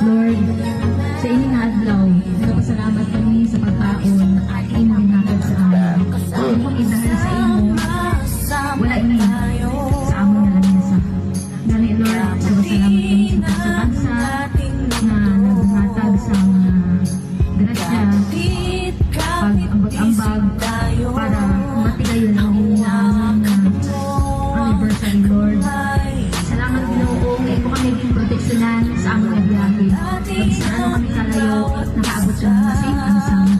Lord, sa inyong adlaw, nagpasalamat kami sa pagkaon na ating hinagad sa amin. Ang mong idahal sa imo, wala ini sa among nalamesa. Gani Lord, nagpasalamat kami sa pagsabansa na naghatag sa mga grasya, pag-ambag-ambag para matigayon ang anniversary, Lord. Salamat Ginoo kay imo kami proteksyonan sa among biyahe. Sa ano kami kalayo, nakaabot sa mga safe and sound.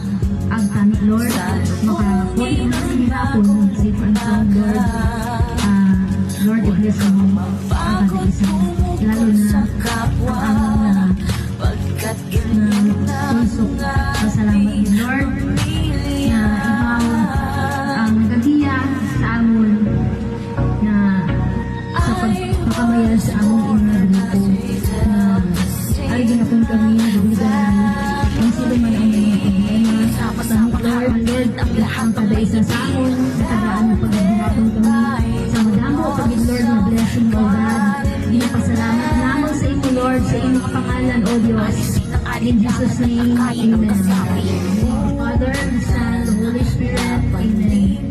Ang tani, Lord, makakulit mo sa hirapon, safe and sound, Lord. Lord, i-bless mo ang pag-isa. Lalo na ang aming puso. Masalamat ni Lord na ikaw ang nagagiya sa amon na sa pagpakamayan sa among inagrupo na ay ginapon kami nabigan ang sino man ang mga problema sa Lord ang kada isa sa amon sa tagaan na paghinapon kami sa madamo pagid Lord na blessing o God ginapasalamat lamang sa imo Lord sa imong kapangalan o Diyos in Jesus name Amen. Father, Son, the Holy Spirit Amen.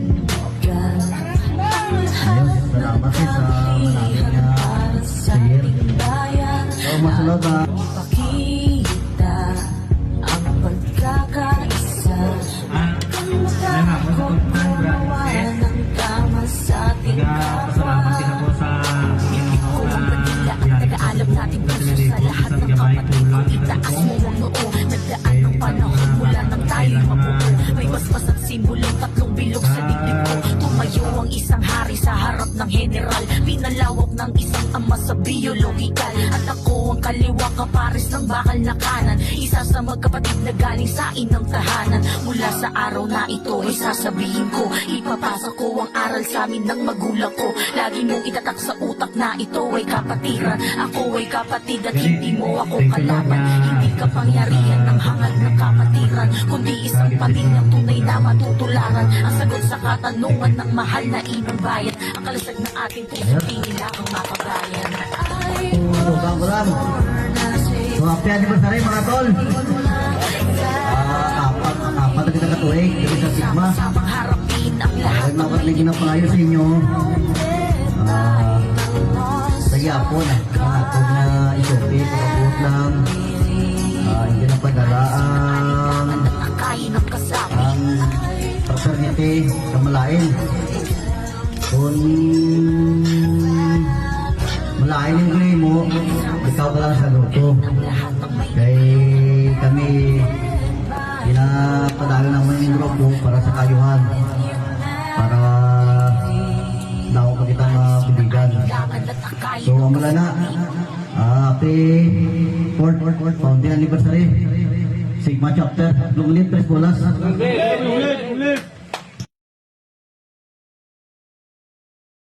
Salamat sa maraming share. So, masunod na. Ipakita ang pagkakaisa. Kawalan ng tama sa ating Pasalamat din ako sa inyong nag-aalab natin puso sa lahat ng kapatid. Itaas mo ang noo. Nagdaan ng panahon mula nang tayo mabuo. May basbas at simbolong tatlong bilog sa dibdib ko. Tumayo ang isang hari sa harap ng general. Pinalawak ng isang ama sa biologikal. At ako ang kaliwa kapares ng bakal na kanan. Isa sa magkapatid na galing sa inang tahanan. Mula sa araw na ito ay sasabihin ko. Ipapasa ko ang aral sa amin ng magulang ko. Lagi mong itatak sa utak na ito ay kapatiran. Ako ay kapatid at hindi mo ako kalaban. Hindi ka pangyarihan ng hangad ng kapatiran, kundi isang pamilyang tunay na matutularan. Ang sagot sa katanungan ng mahal na inang bayan. Ang kalasag ng ating puso di nila ang mapagayan. Bago lang. So, happy anniversary mga tol. Apat na kita katuig. Dari sa Sigma. Samang harapin ang lahat Ay, makapalig ginapalayo sa inyo. Sa yapon. Kapag na isopi, kapag lang. Hindi na padala ang paternity sa malain. Kung malain yung gulay mo, ikaw ka lang sa luto. Kaya kami pinapadala naman yung grupo para sa kayuhan. Para daw pa kitang bibigan. So, wala na. Happy 4th founding anniversary. Sigma chapter. Ulit, Tres Bolas. ulit.